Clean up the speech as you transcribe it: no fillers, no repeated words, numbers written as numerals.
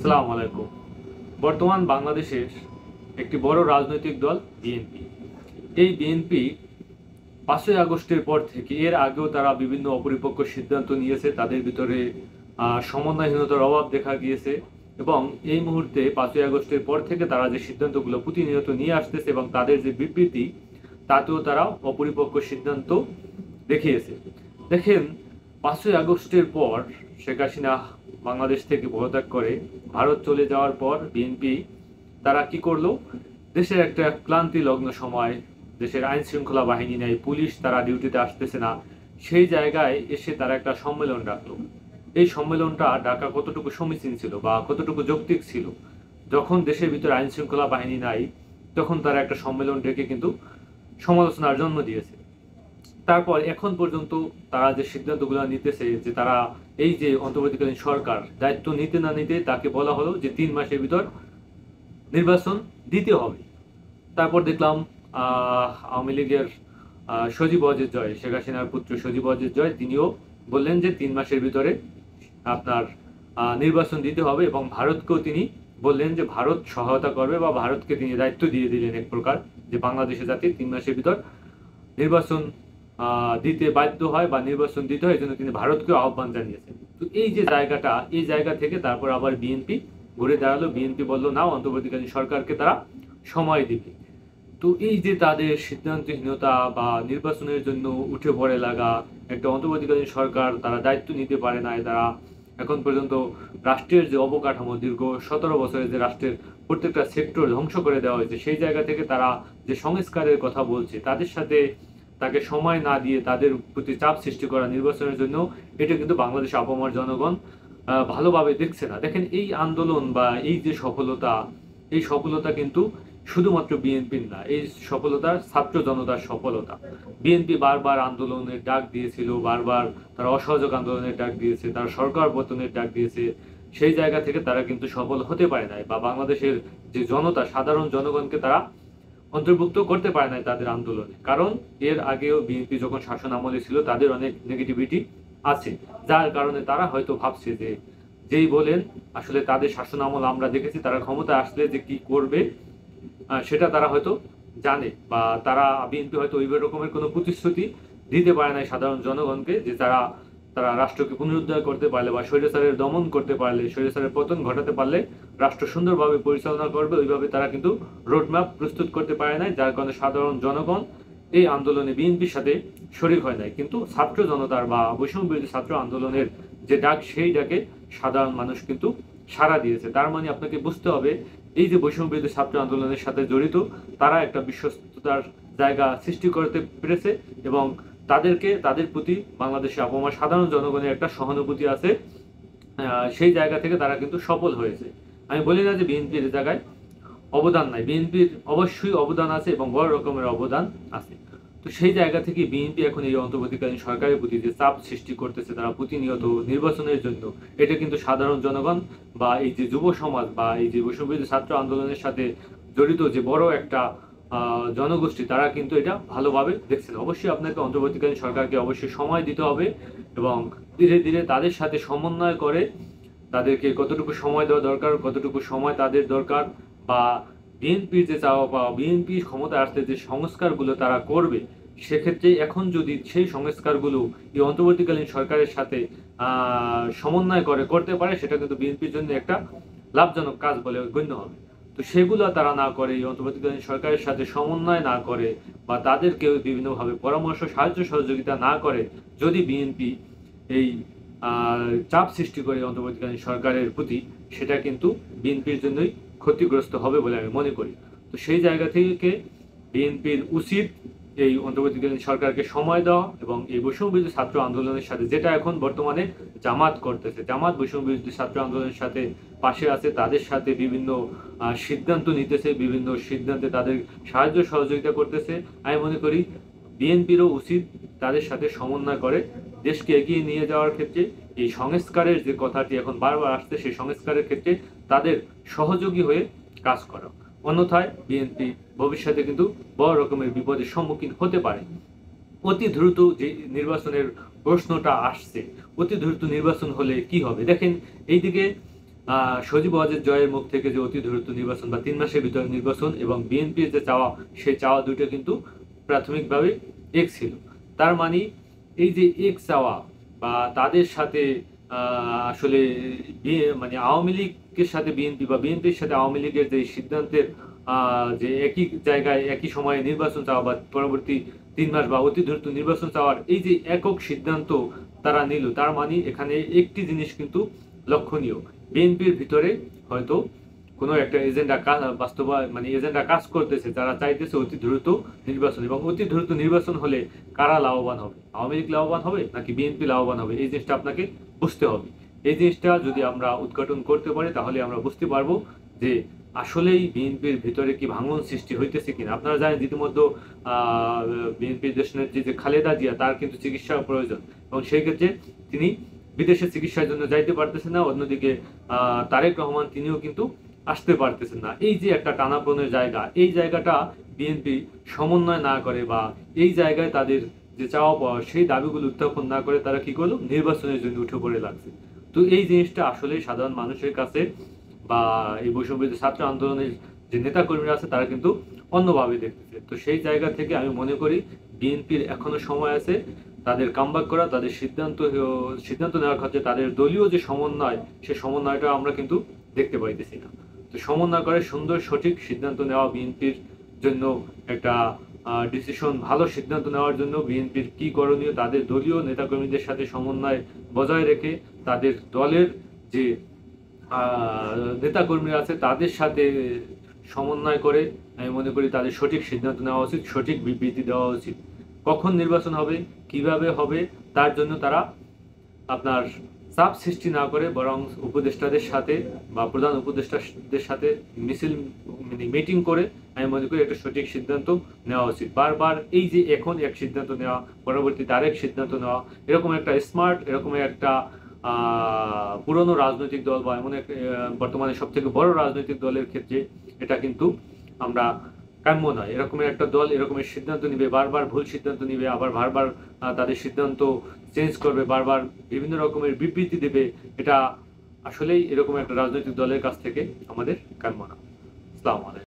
আসসালামু আলাইকুম। বর্তমান বাংলাদেশের একটি বড় রাজনৈতিক দল বিএনপি। এই বিএনপি ৫ই আগস্টের পর থেকে এর আগেও তারা বিভিন্ন অপরিপক্ক সিদ্ধান্ত নিয়েছে, তাদের ভিতরে সমন্বয়হীনতার অভাব দেখা গিয়েছে এবং এই মুহূর্তে ৫ই আগস্টের পর থেকে তারা যে সিদ্ধান্তগুলো প্রতিনিয়ত নিয়ে আসতেছে এবং তাদের যে বিবৃতি তাতেও তারা অপরিপক্ক সিদ্ধান্ত দেখিয়েছে। দেখেন, ৫ই আগস্টের পর শেখ হাসিনা বাংলাদেশ থেকে পদত্যাগ করে ভারত চলে যাওয়ার পর বিএনপি তারা কি করলো, দেশের একটা ক্লান্তি লগ্ন সময়, দেশের আইন শৃঙ্খলা বাহিনী নেই, পুলিশ তারা ডিউটিতে আসতেছে না, সেই জায়গায় এসে তারা একটা সম্মেলন ডাকলো। এই সম্মেলনটা ডাকা কতটুকু সমীচীন ছিল বা কতটুকু যৌক্তিক ছিল? যখন দেশের ভিতরে আইন শৃঙ্খলা বাহিনী নাই তখন তারা একটা সম্মেলন ডেকে কিন্তু সমালোচনার জন্ম দিয়েছে। তারপর এখন পর্যন্ত তারা যে সিদ্ধান্তগুলো নিতেছে, যে তারা এই যে অন্তর্বর্তীকালীন সরকার দায়িত্ব নিতে না নিতে তাকে বলা হলো যে ৩ মাসের ভিতর নির্বাচন দিতে হবে। তারপর দেখলাম আওয়ামী লীগের সজীব ওয়াজেদ জয়, শেখ হাসিনার পুত্র সজীব ওয়াজেদ জয়, তিনিও বললেন যে ৩ মাসের ভিতরে আপনার নির্বাচন দিতে হবে এবং ভারতকেও তিনি বললেন যে ভারত সহায়তা করবে বা ভারতকে তিনি দায়িত্ব দিয়ে দিলেন এক প্রকার, যে বাংলাদেশে যাতে ৩ মাসের ভিতর নির্বাচন দিতে বাধ্য হয় বা নির্বাচন দিতে হয়, এই জন্য তিনি ভারতকেও আহ্বান জানিয়েছেন। তো এই যে জায়গাটা, এই জায়গা থেকে তারপর আবার বিএনপি ঘুরে দাঁড়ালো। বিএনপি বলল না, অন্তর্বর্তীকালীন সরকারকে তারা সময় দিবে। তো এই যে তাদের সিদ্ধান্তহীনতা বা নির্বাচনের জন্য উঠে পড়ে লাগা, একটা অন্তর্বর্তীকালীন সরকার তারা দায়িত্ব নিতে পারে নাই, তারা এখন পর্যন্ত রাষ্ট্রের যে অবকাঠামো দীর্ঘ ১৭ বছরে যে রাষ্ট্রের প্রত্যেকটা সেক্টর ধ্বংস করে দেওয়া হয়েছে, সেই জায়গা থেকে তারা যে সংস্কারের কথা বলছে, তাদের সাথে তাকে সময় না দিয়ে তাদের প্রতি চাপ সৃষ্টি করা নির্বাচনের জন্য, এটা কিন্তু বাংলাদেশ আপামর জনগণ ভালোভাবে দেখছে না। দেখেন, এই আন্দোলন বা এই যে সফলতা, এই সফলতা কিন্তু শুধুমাত্র বিএনপির না, এই সফলতার ছাত্র জনতার সফলতা। বিএনপি বারবার আন্দোলনের ডাক দিয়েছিল, বারবার তারা অসহযোগ আন্দোলনের ডাক দিয়েছে, তারা সরকার পতনের ডাক দিয়েছে, সেই জায়গা থেকে তারা কিন্তু সফল হতে পারে নাই বা বাংলাদেশের যে জনতা, সাধারণ জনগণকে তারা অন্তর্ভুক্ত করতে পারে নাই তাদের আন্দোলনে। কারণ এর আগেও বিএনপি যখন শাসন আমলে ছিল তাদের অনেক নেগেটিভিটি আছে, যার কারণে তারা হয়তো ভাবছে যে যেই বলেন আসলে তাদের শাসন আমল আমরা দেখেছি, তারা ক্ষমতা আসলে যে কি করবে সেটা তারা হয়তো জানে, বা তারা বিএনপি হয়তো ওই রকমের কোনো প্রতিশ্রুতি দিতে পারে নাই সাধারণ জনগণকে, যে তারা তারা রাষ্ট্রকে পুনরুদ্ধার করতে পারলে বা স্বৈরাচারের দমন করতে পারলে, স্বৈরাচারের পতন ঘটাতে পারলে রাষ্ট্র সুন্দরভাবে পরিচালনা করবে, ওইভাবে তারা কিন্তু রোডম্যাপ প্রস্তুত করতে পারে নাই, যার কারণে সাধারণ জনগণ এই আন্দোলনে বিএনপির সাথে শরিক হয় নাই। কিন্তু ছাত্র জনতার বা বৈষম্য বিরোধী ছাত্র আন্দোলনের যে ডাক, সেই ডাকে সাধারণ মানুষ কিন্তু সাড়া দিয়েছে। তার মানে আপনাকে বুঝতে হবে, এই যে বৈষম্য বিরোধী ছাত্র আন্দোলনের সাথে জড়িত, তারা একটা বিশ্বস্ততার জায়গা সৃষ্টি করতে পেরেছে এবং তাদেরকে, তাদের প্রতি বাংলাদেশে আপামর সাধারণ জনগণের একটা সহানুভূতি আছে, সেই জায়গা থেকে তারা কিন্তু সফল হয়েছে। আমি বলি না যে বিএনপির জায়গায় অবদান নাই, বিএনপির অবশ্যই অবদান আছে এবং বড় রকমের অবদান আছে। তো সেই জায়গা থেকে বিএনপি এখন এই অন্তর্বর্তীকালীন সরকারের প্রতি যে চাপ সৃষ্টি করতেছে তারা প্রতিনিয়ত নির্বাচনের জন্য, এটা কিন্তু সাধারণ জনগণ বা এই যে যুব সমাজ বা এই যে বৈষম্যবিরোধী ছাত্র আন্দোলনের সাথে জড়িত যে বড় একটা জনগোষ্ঠী, তারা কিন্তু এটা ভালোভাবে দেখছেন। অবশ্যই আপনাকে অন্তর্বর্তীকালীন সরকারকে অবশ্যই সময় দিতে হবে এবং ধীরে ধীরে তাদের সাথে সমন্বয় করে তাদেরকে কতটুকু সময় দেওয়া দরকার, কতটুকু সময় তাদের দরকার, বা বিএনপির যে চাওয়া পাওয়া, বিএনপি ক্ষমতা আসতে যে সংস্কারগুলো তারা করবে, সেক্ষেত্রে এখন যদি সেই সংস্কারগুলো এই অন্তর্বর্তীকালীন সরকারের সাথে সমন্বয় করে করতে পারে, সেটা কিন্তু বিএনপির জন্য একটা লাভজনক কাজ বলে গণ্য হবে। তো সেগুলো তারা না করে, এই অন্তর্বর্তীকালীন সরকারের সাথে সমন্বয় না করে বা তাদেরকে বিভিন্নভাবে পরামর্শ সাহায্য সহযোগিতা না করে, যদি বিএনপি এই চাপ সৃষ্টি করে অন্তর্বর্তীকালীন সরকারের প্রতি, সেটা কিন্তু বিএনপির জন্যই ক্ষতিগ্রস্ত হবে বলে আমি মনে করি। তো সেই জায়গা থেকে বিএনপির উচিত এই অন্তর্বর্তীকালীন সরকারকে সময় দেওয়া এবং এই বৈষম্য বিরোধী ছাত্র আন্দোলনের সাথে, যেটা এখন বর্তমানে জামাত করতেছে, জামাত বৈষম্য বিরোধী ছাত্র আন্দোলনের সাথে পাশে আছে, তাদের সাথে বিভিন্ন সিদ্ধান্ত নিতেছে, বিভিন্ন সিদ্ধান্তে তাদের সাহায্য সহযোগিতা করতেছে। আমি মনে করি বিএনপিরও উচিত তাদের সাথে সমন্বয় করে দেশকে এগিয়ে নিয়ে যাওয়ার ক্ষেত্রে এই সংস্কারের যে কথাটি এখন বারবার আসছে, সেই সংস্কারের ক্ষেত্রে তাদের সহযোগী হয়ে কাজ করা। অন্যথায় বিএনপি ভবিষ্যতে কিন্তু বড় রকমের বিপদের সম্মুখীন হতে পারে। অতি দ্রুত যে নির্বাচনের প্রশ্নটা আসছে, অতি দ্রুত নির্বাচন হলে কি হবে? দেখেন, এইদিকে সজীব ওয়াজেদ জয়ের মুখ থেকে যে অতি দ্রুত নির্বাচন বা 3 মাসের ভিতরে নির্বাচন এবং বিএনপির যে চাওয়া, সেই চাওয়া দুটো কিন্তু প্রাথমিকভাবে এক ছিল। তার মানে এই যে এক চাওয়া বা তাদের সাথে আসলে মানে আওয়ামী লীগের সাথে বিএনপি বা বিএনপির সাথে আওয়ামী লীগের যে সিদ্ধান্তের যে একই জায়গায় একই সময়ে নির্বাচন চাওয়া বা পরবর্তী 3 মাস বা অতি দ্রুত নির্বাচন চাওয়ার এই যে একক সিদ্ধান্ত তারা নিল, তার মানে এখানে একটি জিনিস কিন্তু লক্ষণীয়, বিএনপির ভিতরে হয়তো কোনো একটা এজেন্ডা মানে এজেন্ডা কাজ করতেছে, যারা চাইতেছে অতি দ্রুত নির্বাচন। এবং অতি দ্রুত নির্বাচন হলে কারা লাভবান হবে, আওয়ামী লীগ লাভবান হবে নাকি বিএনপি লাভবান হবে, এই জিনিসটা আপনাকে বুঝতে হবে। এই জিনিসটা যদি আমরা উদ্ঘাটন করতে পারি তাহলে আমরা বুঝতে পারবো যে আসলেই বিএনপির ভিতরে কি ভাঙন সৃষ্টি হইতেছে কিনা। আপনারা জানেন ইতিমধ্যে বিএনপির দেশনেত্রী যে খালেদা জিয়া, তার কিন্তু চিকিৎসার প্রয়োজন এবং সেই ক্ষেত্রে তিনি বিদেশে চিকিৎসার জন্য যাইতে পারতেছেন না। অন্যদিকে তারেক রহমান তিনিও কিন্তু আসতে পারতেছেন না। এই যে একটা টানাপোড়েনের জায়গা, এই জায়গাটা বিএনপি সমন্বয় না করে বা এই জায়গায় তাদের যে চাওয়া পাওয়া সেই দাবিগুলো উত্থাপন না করে তারা কি করলো, নির্বাচনের জন্য উঠে পড়ে লাগছে। তো এই জিনিসটা আসলে সাধারণ মানুষের কাছে বা এই বৈষম্য ছাত্র আন্দোলনের যে নেতা কর্মীরা আছে তারা কিন্তু অন্যভাবে দেখতেছে। তো সেই জায়গা থেকে আমি মনে করি বিএনপির এখনো সময় আছে তাদের কামব্যাক করা, তাদের সিদ্ধান্ত নেওয়ার ক্ষেত্রে তাদের দলীয় যে সমন্বয়, সেই সমন্বয়টা আমরা কিন্তু দেখতে পাইতেছি না। তো সমন্বয় করে সুন্দর সঠিক সিদ্ধান্ত নেওয়া বিএনপির জন্য একটা ডিসিশন, ভালো সিদ্ধান্ত নেওয়ার জন্য বিএনপির কি করণীয়, তাদের দলীয় নেতাকর্মীদের সাথে সমন্বয় বজায় রেখে তাদের দলের যে নেতাকর্মীরা আছে তাদের সাথে সমন্বয় করে আমি মনে করি তাদের সঠিক সিদ্ধান্ত নেওয়া উচিত, সঠিক বিবৃতি দেওয়া উচিত। কখন নির্বাচন হবে, কিভাবে হবে, তার জন্য তারা আপনার চাপ সৃষ্টি না করে বরং উপদেষ্টাদের সাথে বা প্রধান উপদেষ্টাদের সাথে মিটিং করে আমি মনে করি একটা সঠিক সিদ্ধান্ত নেওয়া উচিত। বারবার এই যে এখন এক সিদ্ধান্ত নেওয়া, পরবর্তীতে আরেক সিদ্ধান্ত নেওয়া, এরকম একটা স্মার্ট, এরকম একটা পুরনো রাজনৈতিক দল বা এমন একটা বর্তমানে সব থেকে বড় রাজনৈতিক দলের ক্ষেত্রে এটা কিন্তু আমরা কাম্য নয়। এরকমের একটা দল এরকমের সিদ্ধান্ত নিবে, বারবার ভুল সিদ্ধান্ত নিবে, আবার বারবার তাদের সিদ্ধান্ত চেঞ্জ করবে, বারবার বিভিন্ন রকমের বিবৃতি দেবে, এটা আসলেই এরকম একটা রাজনৈতিক দলের কাছ থেকে আমাদের কাম্য না। আসসালামু আলাইকুম।